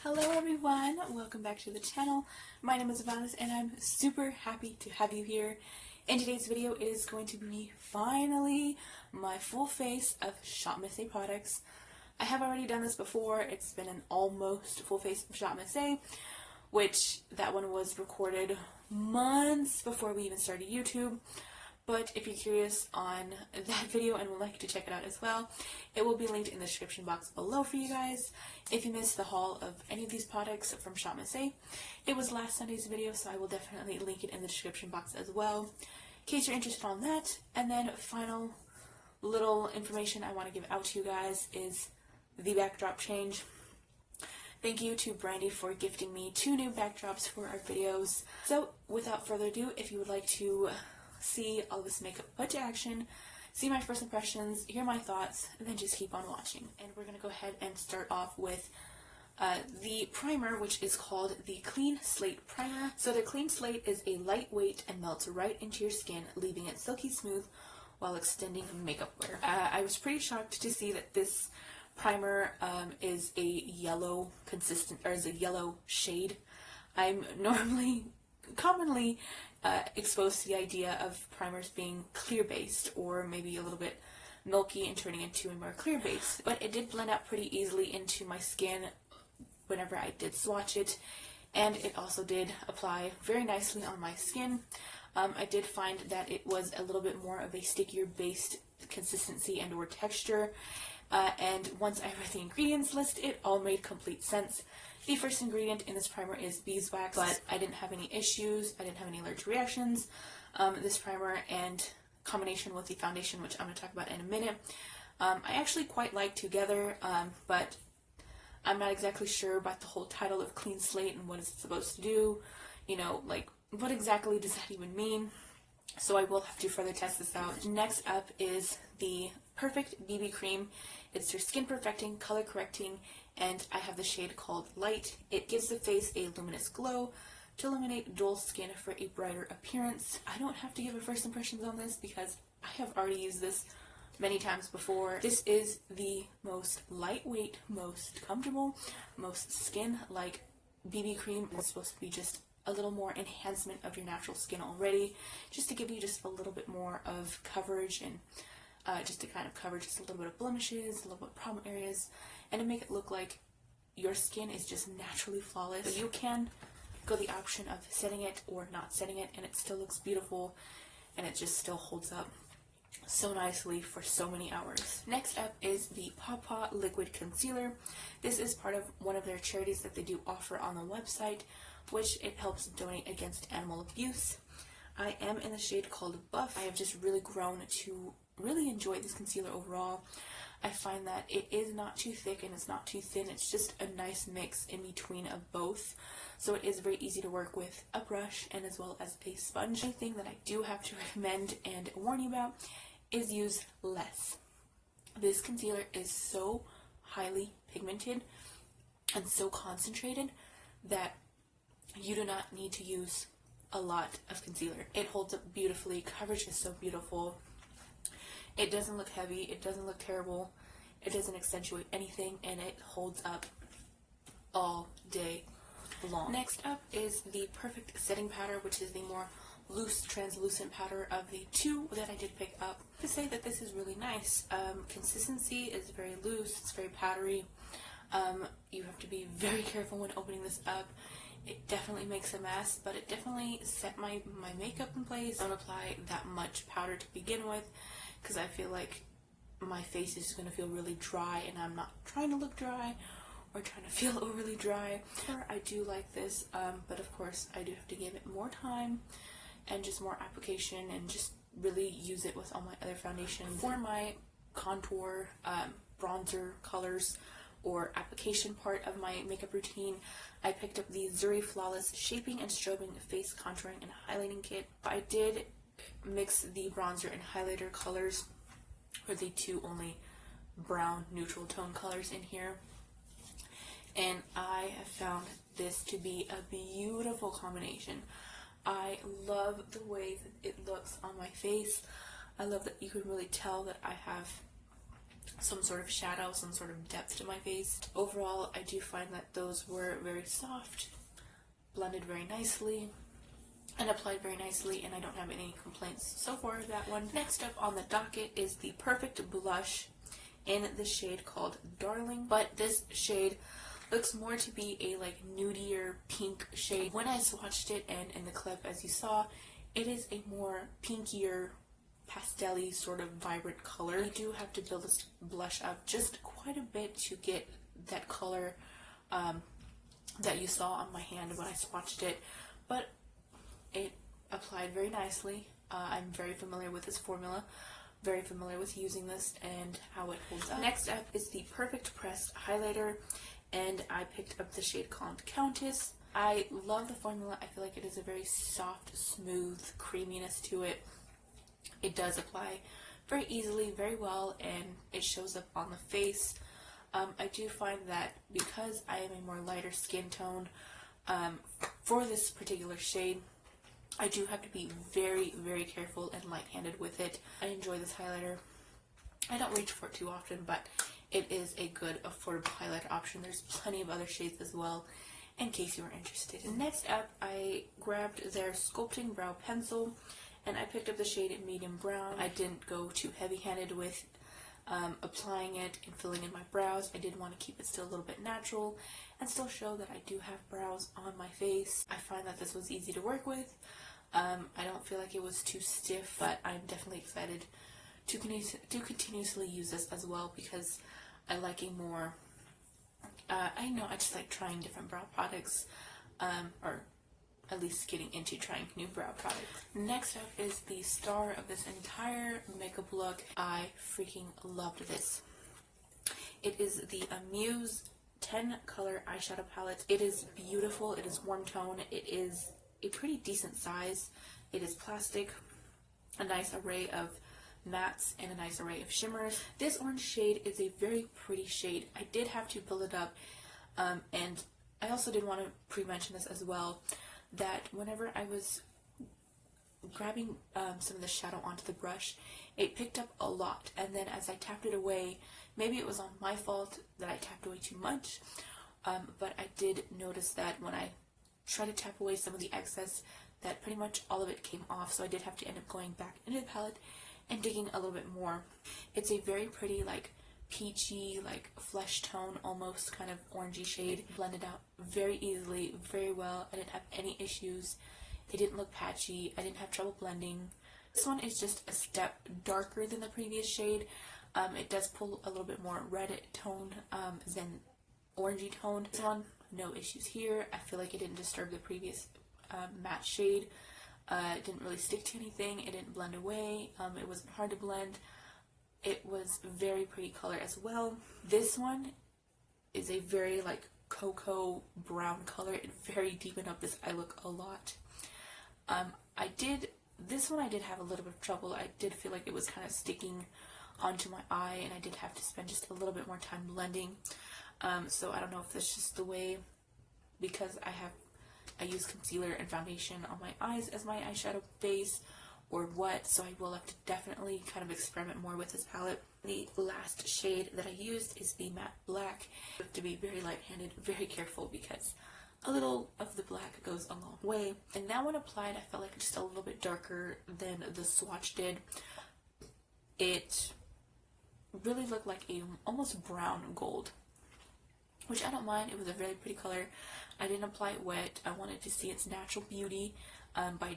Hello everyone, welcome back to the channel. My name is Valis and I'm super happy to have you here. In today's video is going to be finally my full face of ShopMissA products. I have already done this before. It's been an almost full face of ShopMissA, which that one was recorded months before we even started YouTube. But if you're curious on that video and would like to check it out as well, it will be linked in the description box below for you guys. If you missed the haul of any of these products from ShopMissA, it was last Sunday's video, so I will definitely link it in the description box as well, in case you're interested on that. And then final little information I want to give out to you guys is the backdrop change. Thank you to Brandy for gifting me 2 new backdrops for our videos. So without further ado, if you would like to see all this makeup put to action, see my first impressions, hear my thoughts, and then just keep on watching. And we're going to go ahead and start off with the primer, which is called the Clean Slate Primer. So the Clean Slate is a lightweight and melts right into your skin, leaving it silky smooth while extending makeup wear. I was pretty shocked to see that this primer is a yellow is a yellow shade. I'm commonly exposed to the idea of primers being clear based or maybe a little bit milky and turning into a more clear base, but it did blend out pretty easily into my skin whenever I did swatch it, and it also did apply very nicely on my skin. I did find that it was a little bit more of a stickier based consistency and or texture, and once I read the ingredients list, it all made complete sense. The first ingredient in this primer is beeswax, but I didn't have any issues. I didn't have any allergic reactions. This primer and combination with the foundation, which I'm going to talk about in a minute, I actually quite like together, but I'm not exactly sure about the whole title of Clean Slate and what it's supposed to do. You know, like, what exactly does that even mean? So I will have to further test this out. Next up is the Perfect BB Cream. It's your skin perfecting, color correcting, and I have the shade called Light. It gives the face a luminous glow to eliminate dull skin for a brighter appearance. I don't have to give a first impressions on this because I have already used this many times before. This is the most lightweight, most comfortable, most skin-like BB cream. It's supposed to be just a little more enhancement of your natural skin already, just to give you just a little bit more of coverage and just to kind of cover just a little bit of blemishes, a little bit of problem areas, and to make it look like your skin is just naturally flawless. But you can go the option of setting it or not setting it, and it still looks beautiful, and it just still holds up so nicely for so many hours. Next up is the Pawpaw Liquid Concealer. This is part of one of their charities that they do offer on the website, which it helps donate against animal abuse. I am in the shade called Buff. I have just really grown to really enjoy this concealer overall. I find that it is not too thick and it's not too thin. It's just a nice mix in between of both. So it is very easy to work with a brush and as well as a sponge. The thing that I do have to recommend and warn you about is use less. This concealer is so highly pigmented and so concentrated that you do not need to use a lot of concealer. It holds up beautifully. Coverage is so beautiful. It doesn't look heavy. It doesn't look terrible. It doesn't accentuate anything, and it holds up all day long. Next up is the Perfect Setting Powder, which is the more loose, translucent powder of the 2 that I did pick up. To say that this is really nice. Consistency is very loose. It's very powdery. You have to be very careful when opening this up. It definitely makes a mess, but it definitely set my makeup in place. I don't apply that much powder to begin with because I feel like my face is going to feel really dry, and I'm not trying to look dry or trying to feel overly dry. I do like this, but of course I do have to give it more time and just more application and just really use it with all my other foundations. For my contour, bronzer colors, or application part of my makeup routine, I picked up the Zuri Flawless Shaping and Strobing Face Contouring and Highlighting Kit. I did mix the bronzer and highlighter colors, or the 2 only brown neutral tone colors in here, and I have found this to be a beautiful combination. I love the way that it looks on my face. I love that you can really tell that I have some sort of shadow, some sort of depth to my face. Overall, I do find that those were very soft, blended very nicely, and applied very nicely, and I don't have any complaints so far with that one. Next up on the docket is the Perfect Blush in the shade called Darling, but this shade looks more to be a like nudier pink shade. When I swatched it, and in the clip as you saw, it is a more pinkier, pastel-y sort of vibrant color. You do have to build this blush up just quite a bit to get that color that you saw on my hand when I swatched it, but it applied very nicely. I'm very familiar with this formula, very familiar with using this and how it holds up. Next up is the Perfect Pressed Highlighter, and I picked up the shade called Countess. I love the formula. I feel like it is a very soft, smooth creaminess to it. It does apply very easily, very well, and it shows up on the face. I do find that because I am a more lighter skin tone for this particular shade, I do have to be very, very careful and light-handed with it. I enjoy this highlighter. I don't reach for it too often, but it is a good, affordable highlighter option. There's plenty of other shades as well, in case you are interested. Next up, I grabbed their Sculpting Brow Pencil, and I picked up the shade Medium Brown. I didn't go too heavy-handed with applying it and filling in my brows. I did want to keep it still a little bit natural and still show that I do have brows on my face. I find that this was easy to work with. I don't feel like it was too stiff, but I'm definitely excited to continuously use this as well, because I like a more, I just like trying different brow products, or at least getting into trying new brow products. Next up is the star of this entire makeup look. I freaking loved this. It is the Amuse 10 color eyeshadow palette. It is beautiful. It is warm tone. It is a pretty decent size. It is plastic, a nice array of mattes, and a nice array of shimmers. This orange shade is a very pretty shade. I did have to build it up, and I also did want to pre-mention this as well, that whenever I was grabbing some of the shadow onto the brush, it picked up a lot, and then as I tapped it away, maybe it was on my fault that I tapped away too much, but I did notice that when I tried to tap away some of the excess, that pretty much all of it came off, so I did have to end up going back into the palette and digging a little bit more. It's a very pretty, like, peachy, like flesh tone, almost kind of orangey shade. Blended out very easily, very well. I didn't have any issues. It didn't look patchy. I didn't have trouble blending. This one is just a step darker than the previous shade. It does pull a little bit more red tone than orangey tone. This one, no issues here. I feel like it didn't disturb the previous matte shade. It didn't really stick to anything. It didn't blend away. It wasn't hard to blend. It was very pretty color as well. This one is a very like cocoa brown color. It very deepened up this eye look a lot. This one I did have a little bit of trouble. I did feel like it was kind of sticking onto my eye, and I did have to spend just a little bit more time blending. So I don't know if that's just the way, because I use concealer and foundation on my eyes as my eyeshadow base, or what, so I will have to definitely kind of experiment more with this palette. The last shade that I used is the matte black. You have to be very light-handed, very careful, because a little of the black goes a long way. And that one applied, I felt like just a little bit darker than the swatch did. It really looked like a almost brown gold, which I don't mind. It was a very pretty color. I didn't apply it wet. I wanted to see its natural beauty by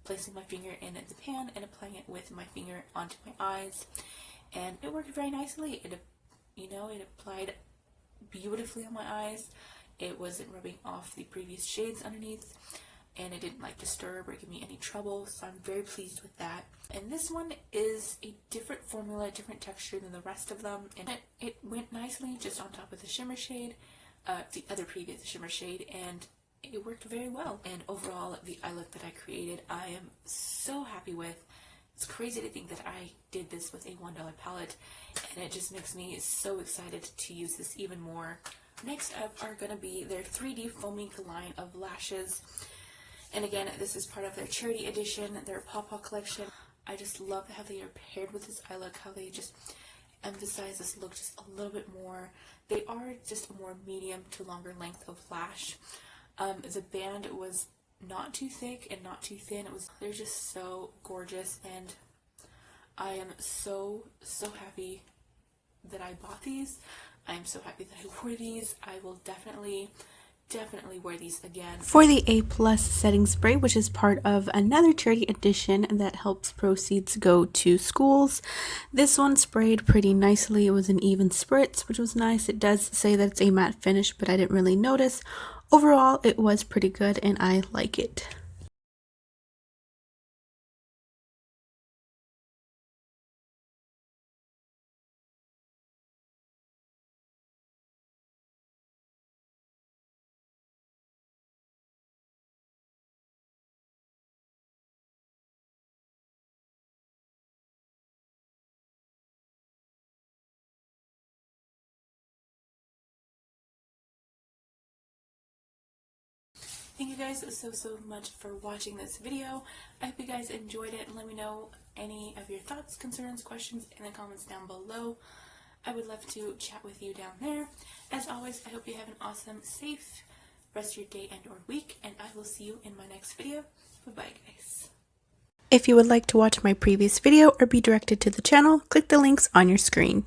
placing my finger in the pan and applying it with my finger onto my eyes, and it worked very nicely. It applied beautifully on my eyes. It wasn't rubbing off the previous shades underneath, and it didn't like disturb or give me any trouble, so I'm very pleased with that. And this one is a different formula, different texture than the rest of them, and it went nicely just on top of the shimmer shade, the other previous shimmer shade, and it worked very well. And overall, the eye look that I created, I am so happy with. It's crazy to think that I did this with a $1 palette, and it just makes me so excited to use this even more. Next up are going to be their 3D Faux Mink line of lashes. And again, this is part of their charity edition, their Pawpaw collection. I just love how they are paired with this eye look, how they just emphasize this look just a little bit more. They are just a more medium to longer length of lash. The band was not too thick and not too thin. They're just so gorgeous, and I am so happy that I bought these. I am so happy that I wore these. I will definitely wear these again. For the A+ setting spray, which is part of another charity edition that helps proceeds go to schools, this one sprayed pretty nicely. It was an even spritz, which was nice. It does say that it's a matte finish, but I didn't really notice. Overall, it was pretty good and I like it. Thank you guys so much for watching this video. I hope you guys enjoyed it. Let me know any of your thoughts, concerns, questions in the comments down below. I would love to chat with you down there. As always, I hope you have an awesome, safe rest of your day and or week, and I will see you in my next video. Bye-bye, guys. If you would like to watch my previous video or be directed to the channel, click the links on your screen.